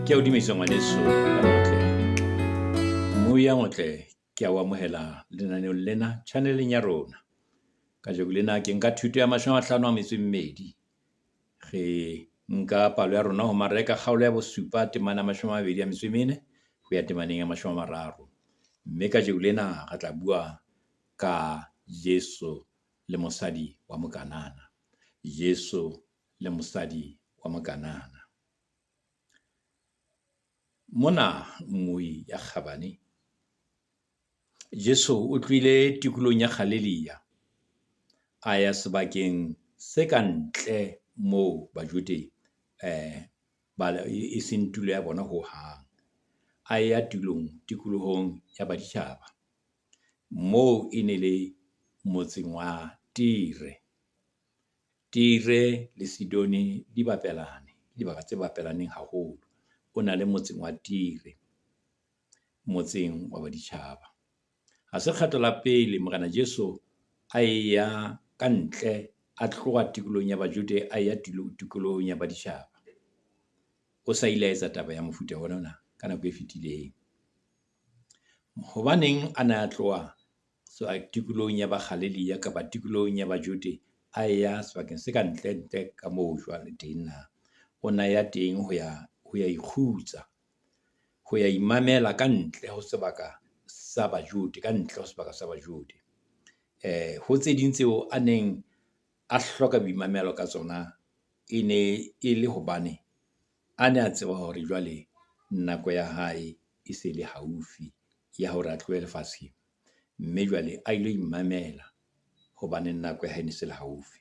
Ke a o dumedisa ngwaneso ka motle. Moya motle ke a o amohela lenaneong lena channeleng ya rona. Kajeko lena ke nka thuto ya 52 re nka palo ya rona ho mareka kgaolo ya bosupa temana 24 ho ya temaneng ya 30. Mme kajeko lena re tla bua ka Yesu le mosadi wa Mokanana. Yesu le mosadi wa Mokanana. Mona mmui ya Kgabane, Jesu o tlile tikolong ya Galileya a ya sebakeng se ka ntle moo Bajude e seng tulo ya bona ho hang. A ya tikolohong ya baditjhaba moo e ne le motseng wa Tire. Tire le Sidoni di bapelane, dibaka tse bapelaneng haholo. O na le motseng wa Tire, motseng wa baditjhaba. Ha se kgetho la pele Morena Jesu a ya ka ntle a tloga tikolong ya Bajude a ya tikolohong ya baditjhaba. O sa ile a etsa taba ya mofuta ona ka nako e fetileng. Hobaneng a na tloha tikolohong ya Galileya kapa tikolohong ya Bajude a ya sebakeng se ka ntle ka moo jwale teng na? O na ya teng ho ya ikhutsa, ho ya imamela ka ntle ho sebaka sa Bajude, ka ntle ho sebaka sa Bajude. Ho tse ding tseo a neng a hloka boimamelo ka tsona e ne e le hobane a ne a tseba hore jwale nako ya hae e se le haufi ya hore a tlohe lefatsheng. Mme jwale a ilo imamela hobane nako ya hae ne se le haufi.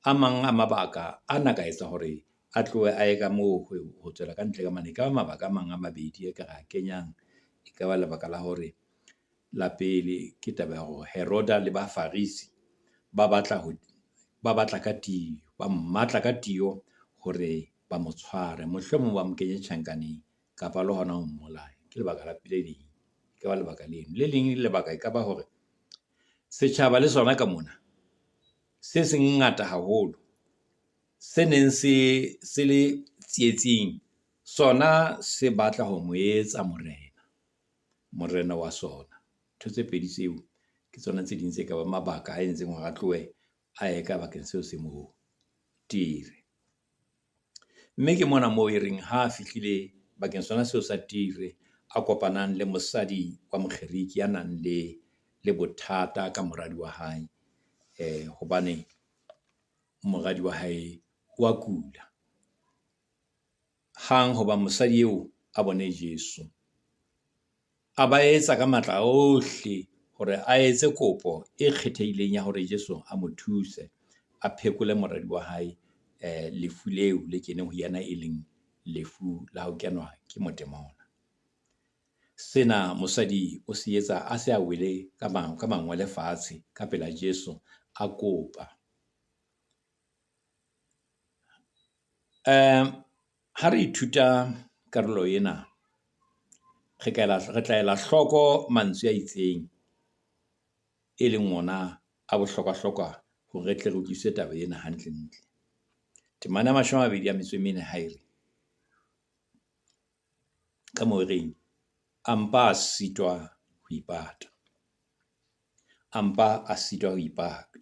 A mang a mabaka ana ka etsa hore a tlohe a ye ka moo ho tswela ka ntle ka mane. Ka mabaka a mang a mabedi e ka ra kenyang. E ka ba lebaka la hore la pele ke taba ya hore Heroda le ba Farisi ba batla ka tiyo, ba mmatla ka tiyo hore ba mo tshware, mohlomong ba mo kenye tjhankaneng kapa le hona ho mmolaya. Ke lebaka la pele leng, ke ba lebaka leno. Le leng lebaka e ka ba hore setjhaba le sona ka mona se seng ngata haholo, se neng se le tsietsing, sona se batla ho mo etsa morena wa sona. Ntho tse pedi tseo ke tsona tse ding tse ka ba mabaka a entseng hore a tlohe a ye ka bakeng seo se mo Tire. Mme ke mona moo e reng ha a fihlile bakeng sona seo sa Tire, a kopanang le mosadi wa Mokgeriki ya nang le bothata ka moradi wa hae, hobane moradi wa hae wa kula. Hang hoba mosadi eo a bone Jesu, a ba etsa ka matla ohle hore a etse kopo e kgethehileng ya hore Jesu a mo thuse, a phekole moradi wa hae lefu leo le keneng ho yena e leng lefu la ho kenwa ke motemona. Sena mosadi o se etsa a se a wele ka mangwele fatshe ka pela Jesu a kopa. Ha re ithuta karolo ena, re tla ela hloko mantswe a itseng, e leng ona a bohlokwa hore re tle re utlwisise taba ena hantle. Temana 24 ha e re, ka moo reng ampa a sitwa ho ipata. Ampa a sitwa ho ipata.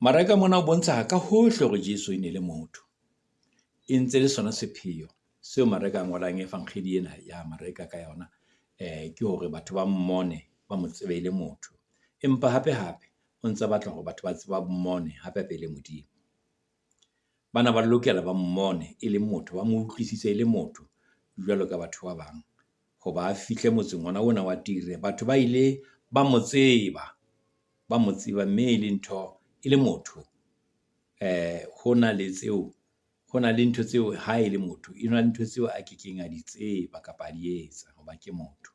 Mareka mona o bontsha ka hohle hore Jesu e ne le motho. E ntse le sona sepheo seo mareka a ngolang efankgedi ena ya mareka ka yona, ke hore batho ba mmone ba mo tsebe le motho. Empa hape o ntse batla hore batho ba tseba mmone hape le Modimo. Bana ba lokela ba mmone e le motho, ba mo utlwisise e le motho jwalo ka batho ba bang. Hoba a fihle motseng ona wa Tire, batho ba ile ba mo tseba mme le ntho e le motho. Ho na le ntho tseo ha e le motho, e na le ntho tseo a kekeng a di tseba kapa a di etsa hoba ke motho.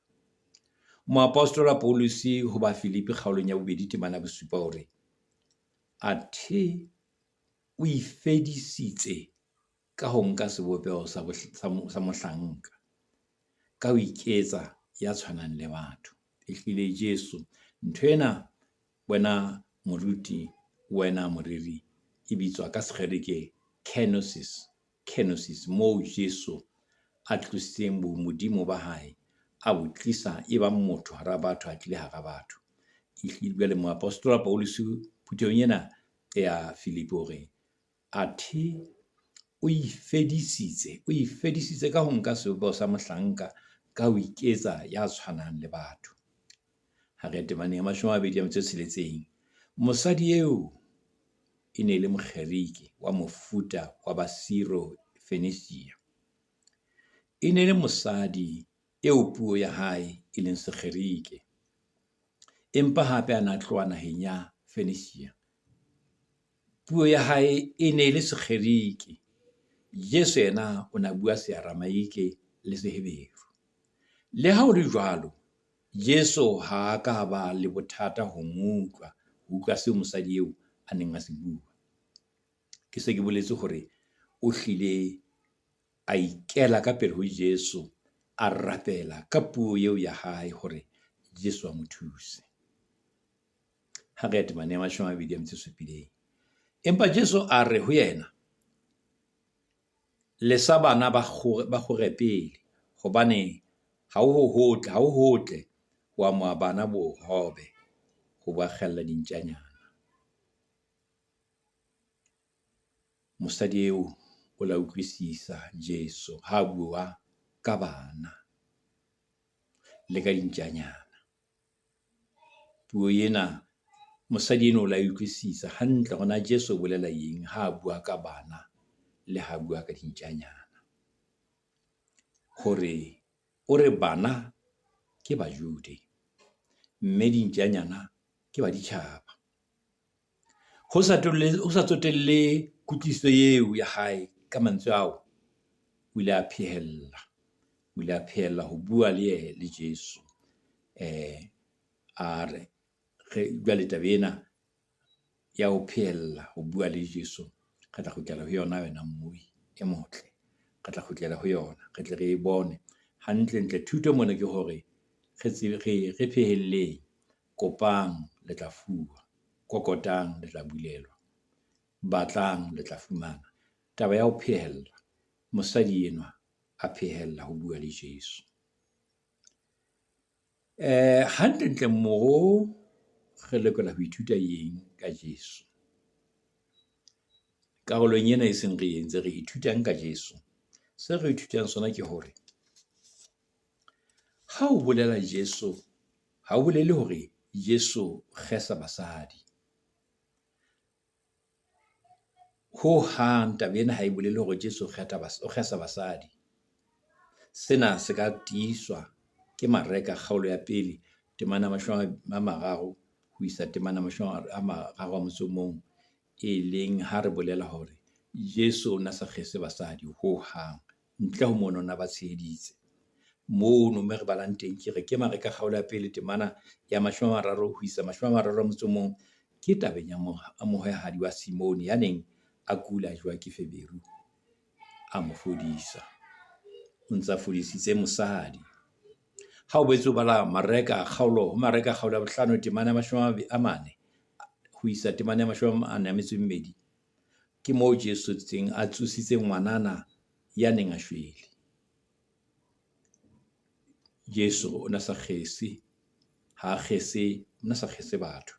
Moapostola Paulus ho ba Filipi kgaolong ya 2 temana bosupa hore athe o ifedisitse ka ho nka sebopeho sa mohlanka, ka ho iketsa ya tshwanang le batho. Ehlile Jesu nthwena wena moruti, wena moriri, e bitswa ka Sekgereke kenosis. kenosis, moo Jesu a tlositseng bomodimo ba hae a bo tlisa e bang motho hara batho a tlile hara batho. Ehlile moapostola Paulus phuthong ena ya Filipi hore athe o ifedisitse ka ho nka sebopeho sa mohlanka ka ho iketsa ya tshwanang le batho. Ha re temaneng 26 mosadi eo e ne le mokgeriki wa mofuta wa Basiro Fenisia. E ne le mosadi eo puo ya hae e leng sekgerike, empa hape a na tloha naheng ya Fenisia. Puo ya hae e ne le sekgerike. Jesu yena o na bua Searamaike le Seheberu. Le ha o le jwalo, Jesu ha ka ba le bothata ho utlwa seo mosadi eo a neng a se bua. Ke se ke boletse hore o hlile a ikela ka pele ho Jesu, a rapela ka puo eo ya hae hore Jesu a mo thuse. Ha re temane 27. Empa Jesu a re ho yena, le sa bana ba kgore pele, hobane ha o hotle wa mo bana bohobe ho ba kgella dintjanyana. Mosadi eo o la utlwisisa Jesu ha bua ka bana le ka dintjanyana. Puo ena mosadi eno o la utlwisisa hantle hona Jesu o bolela eng ha bua ka bana le ha bua ka dintjanyana. Hore o re bana ke Bajude, mme dintjanyana ke baditjhaba. Ho sa tsotelle kutliso eo ya hae ka mantswe ao, o ile a phehella ho bua le Jesu. A re jwale taba ena ya ho phehella ho bua le Jesu, re tla kgutlela ho yona mmui e motle. Re tla kgutlela ho yona, re tle re e bone hantle thuto mona ke hore re phehelleng, kopang le tla fuwa, kokotang le tla bulelwa, batlang le tla fumana. Taba ya ho phehella, mosadi enwa a phehella ho bua le Jesu. Hantle moo re lokela ho ithuta eng ka Jesu. Karolong ena e seng re entse re ithutang ka Jesu. Se re ithutang sona ke hore ha o bolela Jesu, ha o bolele hore Jesu kgesa basadi. Ho hang taba ena ha e bolele hore Jesu o kgesa basadi. Sena se ka tiiswa ke Mareka kgaolo ya pele, temana 30 ho isa temana 31, e leng ha re bolela hore Jesu o na sa kgese basadi ho hang, ntle ho mona na ba tsheheditse. Mono me re balang teng ke Mareka kgaolo ya pele temana ya 30 ho isa 31, ke tabeng ya mohwehadi wa Simone ya neng a kula jwa ke feberu, a mo fodisa. O ntsa fodisitse mosadi. Ha o boetse o bala Mareka kgaolo ya 5 temana 40 ho isa temana 42, ke moo Jesu tseng a tsositse ngwanana ya neng a shwele. Jesu o na sa kgese, ha kgese, o na sa kgese batho.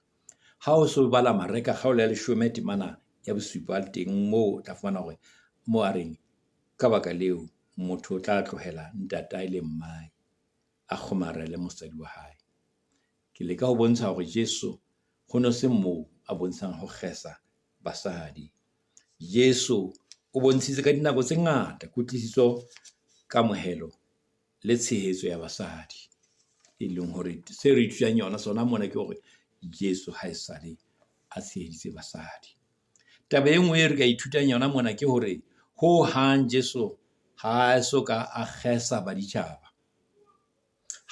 Ha o so bala Mareka kgaolo ya 10 temana ya 7 teng moo tla fumana hore mo a reng ka baka leo motho o tla tlohela ntatae le mmae, a kgomarele mosadi wa hae. Ke leka ho bontsha hore Jesu ho no se moo a bontshang ho kgesa basadi. Jesu o bontshitse ka dinako tse ngata kutlwisiso, kamohelo le tshehetso ya basadi, e leng hore se re ithutang yona sona mona ke hore Jesu ha esale a tsheheditse basadi. Taba e nngwe e re ka ithutang yona mona ke hore ho hang Jesu ha so ka a kgesa baditjhaba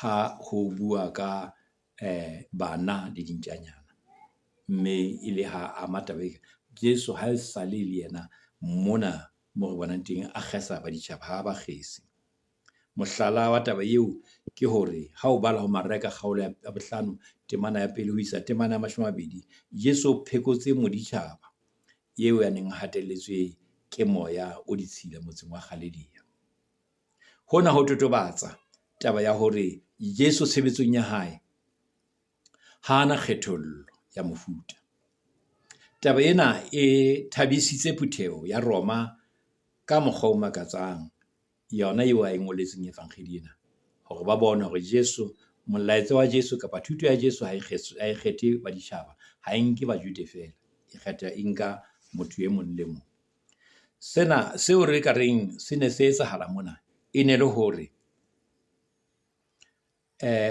ha ho bua ka bana le dintjanyana, mme ile ha amatabe Jesu ha esale le yena mona mo re bonang teng a kgesa baditjhaba ha ba kgese. Mohlala wa taba eo ke hore ha o bala ho Mareka kgaolo ya 5 temana ya 1 ho isa temana ya 20, Jesu phekotse moditjhaba eo ya neng hatelletswe ke moya o ditshila motseng wa Galilee. Hona ho totobatsa taba ya hore Jesu tshebetsong ya hae ha ana kgethollo ya mofuta. Taba ena e thabisitse Phutheho ya Roma ka mokgwa o makatsang, yona eo a engoletseng evankheli ena, hore ba bone hore Jesu, molaetsa wa Jesu kapa thuto ya Jesu ha e kgethe baditjhaba, ha e nke Bajuda fela, e kgetha e nka motho e mong le mong. Sena seo re ka reng se ne se etsahala mona e ne le hore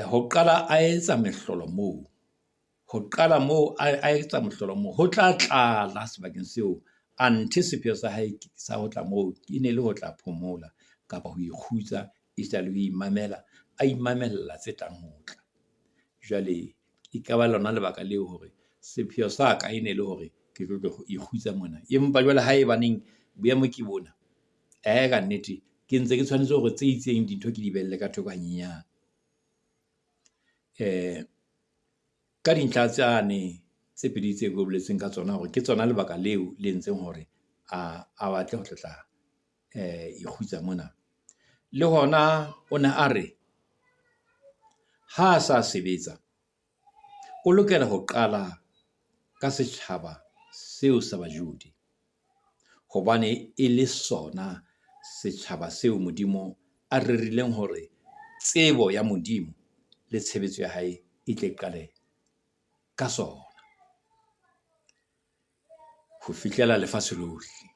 ho qala a etsa mehlolo moo, ho tla tlala sebakeng seo anthe sepheo sa hae sa ho tla moo e ne le ho tla phomola kapa ho ikhutsa esale ho imamela, a imamella tse tlang ho tla. Jwale e ka ba lona lebaka leo hore sepheo sa ka e ne le hore ke tlo ikhutsa mona, empa jwale ha ebaneng boemo ke bona, ka nnete ke ntse ke tshwanetse hore tse itseng dintho ke di behelle ka thoko hanyenyana. Ka dintlha tsane tse pedi tse go boletseng ka tsona hore ke tsona lebaka leo le entseng hore a batle ho tla ikhutsa mona. Le hona o ne a re ha sa sebetsa o lokela ho qala ka setjhaba seo sa Bajuda, hobane e le sona setjhaba seo Modimo a rerileng hore tsebo ya Modimo le tshebetso ya hae e tle qale ka sona, ho fihlela lefatshe lohle.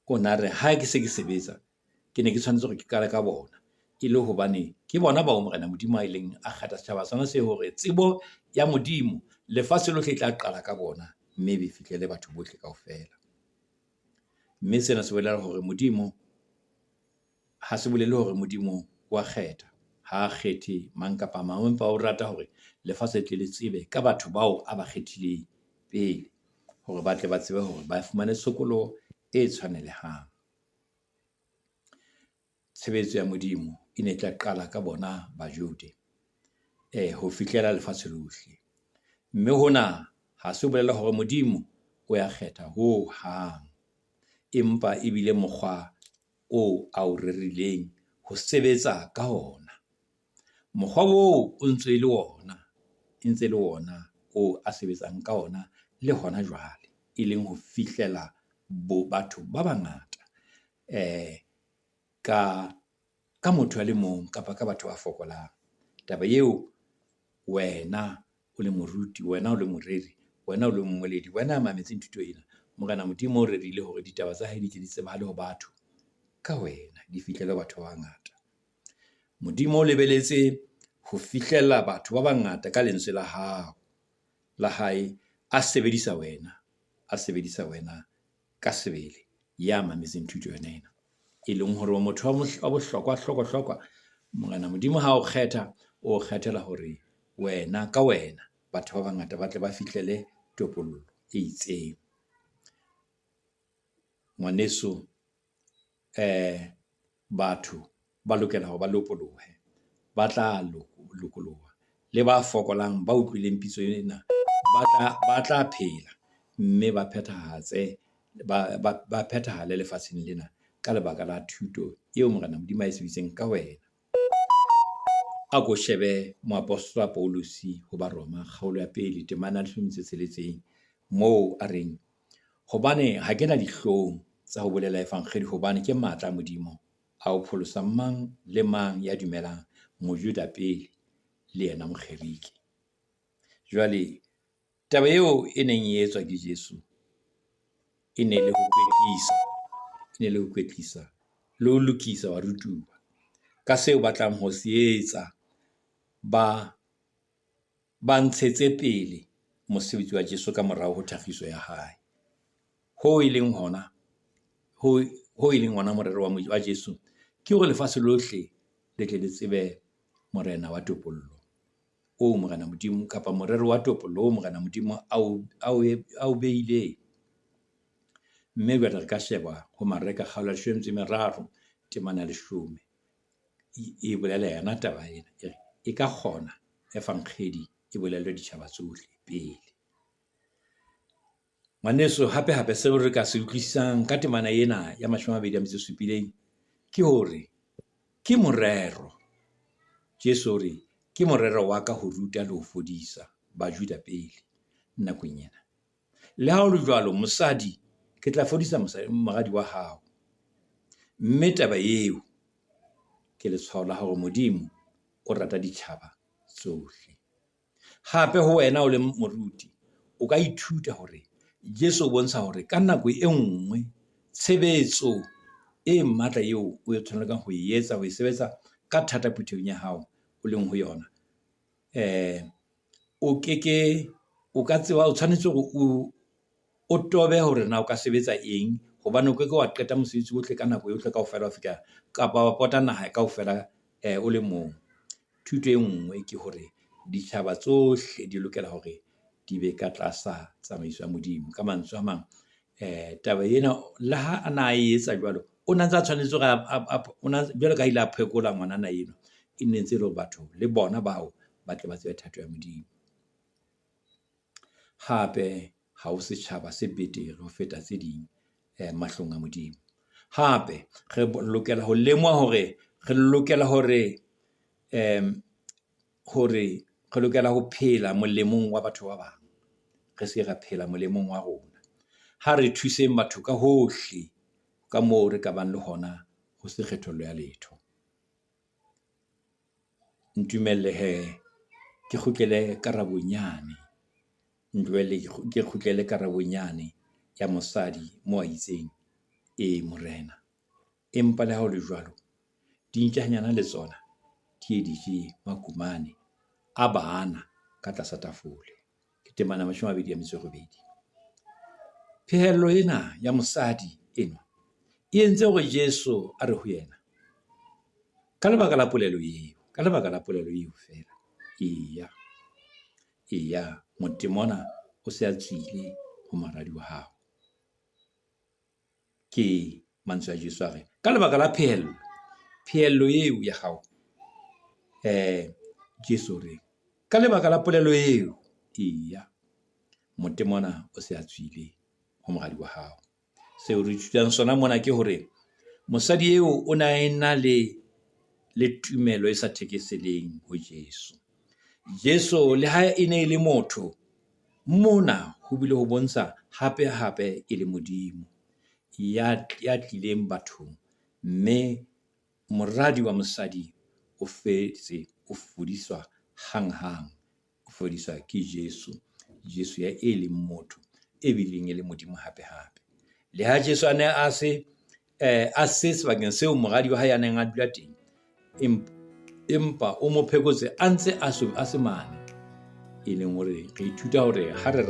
O na re ha ke se ke sebetsa ke ne ke tshwanetse hore ke qale ka bona, e le hobane ke bona bao Morena Modimo a ileng a kgetha setjhaba sona se hore tsebo ya Modimo lefatshe lohle e tla qala ka bona, mme be fihlele batho bohle kaofela. Mme sena se bolela hore Modimo ha se bolele hore Modimo wa kgetha, ha kgethe mang kapa mang, empa o rata hore lefatshe tle le tsebe ka batho bao a ba kgethileng pele, hore ba tle ba tsebe hore ba fumane sokolo e tshwanelehang. Tshebetso ya Modimo e ne tla qala ka bona Bajuda ho fihlela lefatshe lohle, mme hona ha se bolela hore Modimo o ya kgetha ho hang, empa ebile mokgwa o a o rerileng ho sebetsa ka ona. Mokgwa oo o ntse le wona o a sebetsang ka ona le hona jwale, e leng ho fihlela batho ba bangata ka motho a le mong kapa ka batho ba fokolang. Taba eo wena o le moruti, wena o le moreri, wena o le mongweledi, wena a mametseng thuto ena, Morena Modimo o rerile hore ditaba tsa hae di tle di tsebahale ho batho ka wena, di fihlele batho ba bangata. Modimo o lebeletse ho fihlella batho ba bangata ka lentswe la hao la hae, a sebedisa wena ka sebele ya mametseng thuto ena, e leng hore motho wa bohlokwa. Morena Modimo ha o kgetha, o kgethela hore wena ka wena batho ba bangata ba tle ba fihlele topollo e itseng. Ngwaneso, batho ba lokela hore ba lopolohe, ba tla lokoloha, le ba fokolang ba utlwileng pitso ena ba tla phela, mme ba phethahale lefatsheng lena ka lebaka la thuto eo Morena Modimo a e sebeditseng ka wena. A ko shebe moapostola Paulus ho ba Roma kgaolo ya 2 temana 16, moo a reng, hobane ha kena dihlong tsa ho bolela evankheli, hobane ke matla a Modimo a ho pholosa mang le mang ya dumelang, Mojuda pele le yena Mokgiriki. Jwale taba eo e neng e etswa ke Jesu e ne le ho kwetlisa le ho lokisa barutuwa ka seo ba tlang ho se etsa, ba ntshetse pele mosebetsi wa Jesu ka morao ho tlhagiso ya hae, ho e leng hona morero wa Jesu ke hore lefatshe lohle le tle le tsebe morena wa topollo o Morena Modimo, kapa morero wa topollo o Morena Modimo a o beileng. Mme jwale re ka sheba ho Mareka kgaolo 13 temana 10, e bolela yana taba ena, e ka kgona evankheli e bolelwe ditjhaba tsohle pele. Ngwaneso hape seo re ka se utlwisisang ka temana ena ya 27 ke hore ke morero. Jesu hore ke morero wa ka ho ruta le ho fodisa Bajuda pele nakong ena. Le ha ho le jwalo, mosadi ke tla fodisa moradi wa hao. Mme taba eo ke letshwao la hore Modimo o rata ditjhaba tsohle. Hape ho wena o le moruti, o ka ithuta hore Jesu o bontsha hore ka nako e nngwe tshebetso e matla eo o tshwaneleng ho e etsa, ho e sebetsa ka thata puthong ya hao o leng ho yona. O ka tseba o tshwanetse hore o tobe hore na o ka sebetsa eng, hobane o ke wa qeta mosebetsi ohle ka nako yohle kaofela wa fika kapa wa pota naha kaofela o le mong. Thuto e nngwe ke hore ditjhaba tsohle di lokela hore di be ka tlasa tsamaiso ya Modimo. Ka mantswe a mang, taba ena le ha ana e etsa jwalo, o na ntse a tshwanetse hore jwalo ka ile a phekola ngwanana eno, e ne ntse le batho le bona bao ba tle ba tsebe thato ya Modimo. Hape ha o setjhaba se betere ho feta tse ding mahlong a Modimo. Hape re lokela ho lemoha hore re lokela ho phela molemong wa batho ba bang. Re se ra phela molemong wa rona. Ha re thuseng batho ka hohle ka moo re ka bang le hona ho se kgethollo ya letho. Ntumelle ke kgutlele karabonyane. Ke kgutlele karabonyane ya mosadi mo a itseng morena. Empa le ha o le jwalo, dinkehanyana le tsona di je makumane a bana ka tlasa tafole. Ke temana 28. Pehelo ena ya mosadi eno e entse hore Jesu a re ho yena ka lebaka la polelo eo fela. Eya motemona o se a tswile ho moradi wa hao. Ke mantswe a Jesu a re ka lebaka la pehelo eo ya hao, Jesu re ka lebaka la polelo eo, motemona o se a tswile ho moradi wa hao. Seo re ithutang sona mona ke hore mosadi eo o na ena le tumelo e sa thekeseleng ho Jesu. Jesu le ha e ne le motho, mona ho bile ho bontsha hape e le Modimo ya tlileng bathong, mme moradi wa mosadi o fodiswa hang, o fodiswa ke Jesu ya e leng motho e bileng e le Modimo hape. Le ha Jesu a ne a se sebakeng seo moradi wa hae a neng a dula teng, empa o mo phekotse a ntse a se mane, e leng hore re ithuta hore ha re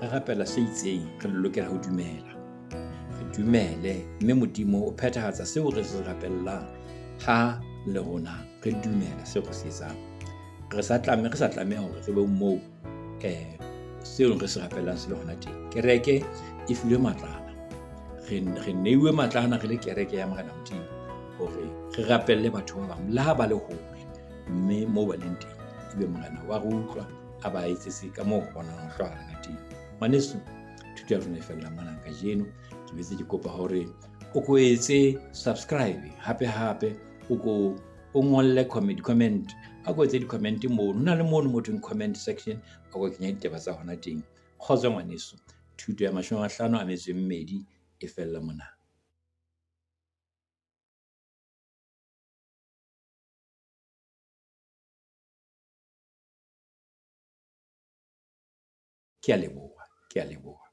rapella se itseng, re lokela ho dumela. Re dumele, mme Modimo o phethahatsa seo re se rapellang ha le rona re dumela seo re se etsang. Re sa tlameha hore re be moo seo re se rapellang se le hona teng. Kereke e filwe matlana. Re neuwe matlana re le kereke ya Morena Modimo hore re rapelle batho ba bang le ha ba le hole, mme moo ba leng teng ebe morena wa re utlwa a ba etsetse ka moo ho bonang ho hlokahala ka teng. Ngwaneso, thuto ya rona e fella mona kajeno. Ke betse ke kopa hore o ko etse subscribe hape o ngolle comment a ko etse di-comment moo. Hona le mono mothong comment section a ko kenya ditaba tsa hona teng. Kgotso ngwaneso, thuto ya 52 e fella mona. Ke a leboha.